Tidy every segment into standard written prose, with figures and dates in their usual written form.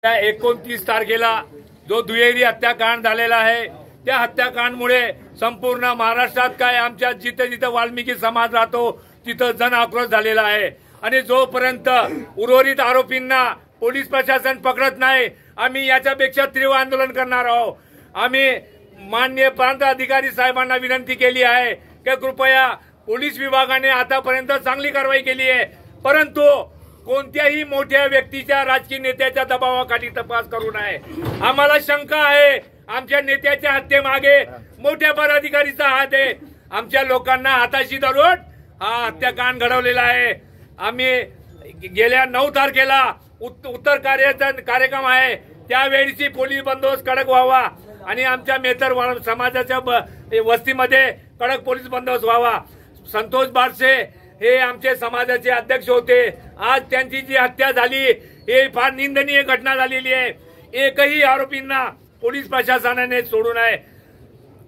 29 तारखेला जो दुहेरी हत्याकांड झालेला आहे त्या हत्याकांडमुळे संपूर्ण महाराष्ट्रात काय आमच्या जिथे जिथे वाल्मिकी समाज राहतो तिथं जन आक्रोश झालेला आहे आणि जोपर्यंत उर्वरित आरोपींना पोलीस प्रशासन पकडत नाही आम्ही याच्यापेक्षा तीव्र आंदोलन करणार आहोत। आम्ही माननीय प्रांत अधिकारी साहेबांना विनंती केली आहे की कृपया पोलीस विभागाने आतापर्यंत चांगली कारवाई केली आहे, परंतु कोणत्याही मोठ्या व्यक्तीच्या राजकीय नेत्याच्या दबावाखाली तपास करू नये। आम्हाला शंका आहे आमच्या नेत्याच्या हत्येमागे मोठ्या पदाधिकारीचा हात आहे। आमच्या लोकांना हाताशी धरून हा हत्याकांड घडवलेला आहे। आम्ही गेल्या 9 तारखेला उत्तर कार्यक्रम आहे त्यावेळीची पोलीस बंदोबस्त कडक व्हावा आणि आमच्या मेहतर समाजाच्या वस्तीमध्ये कडक पोलीस बंदोबस्त व्हावा। संतोष बारसे हे आमचे समाजाचे अध्यक्ष होते, आज त्यांची जी हत्या झाली हे फार निंदनीय घटना झालेली आहे। एकही आरोपींना पोलीस प्रशासनाने सोडू नये।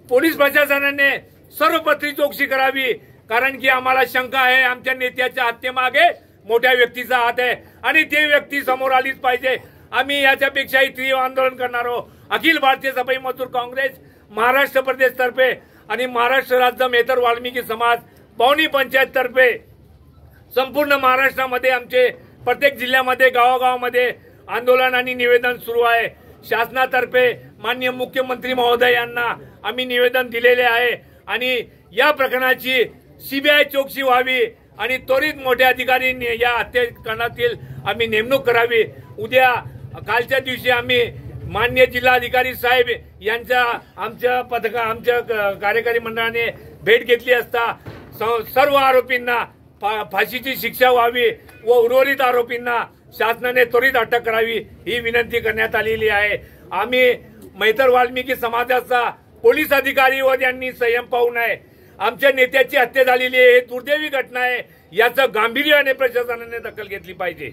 पोलीस प्रशासनाने सर्वपत्री चौकशी करावी, कारण की आम्हाला शंका आहे आमच्या नेत्याच्या हत्येमागे मोठ्या व्यक्तीचा हात आहे आणि ती व्यक्ती समोर आलीच पाहिजे। आम्ही याच्यापेक्षाही तीव्र आंदोलन करणार आहोत। अखिल भारतीय सफाई मजदूर काँग्रेस महाराष्ट्र प्रदेश तर्फे आणि महाराष्ट्र राज्य मेहतर वाल्मिकी समाज पवनी पंचायत तर्फे संपूर्ण महाराष्ट्रामध्ये आमचे प्रत्येक जिल्ह्यामध्ये गावागावामध्ये आंदोलन आणि निवेदन सुरू आहे। शासनातर्फे माननीय मुख्यमंत्री महोदय यांना आम्ही निवेदन दिलेले आहे आणि या प्रकरणाची सीबीआय चौकशी व्हावी आणि त्वरित मोठ्या अधिकारी या हत्याकांडातील आम्ही नेमणूक करावी। उद्या कालच्या दिवशी आम्ही माननीय जिल्हाधिकारी साहेब यांच्या आमच्या कार्यकारी मंडळाने भेट घेतली असता सर्व आरोपींना फाशीची शिक्षा व्हावी व उर्वरित आरोपींना शासनाने त्वरित अटक करावी ही विनंती करण्यात आलेली आहे। आम्ही मेहतर वाल्मिकी समाजाचा पोलीस अधिकारी व यांनी संयम पाहू नये। आमच्या नेत्याची हत्या झालेली आहे, हे दुर्दैवी घटना आहे, याचं गांभीर्याने प्रशासनाने दखल घेतली पाहिजे।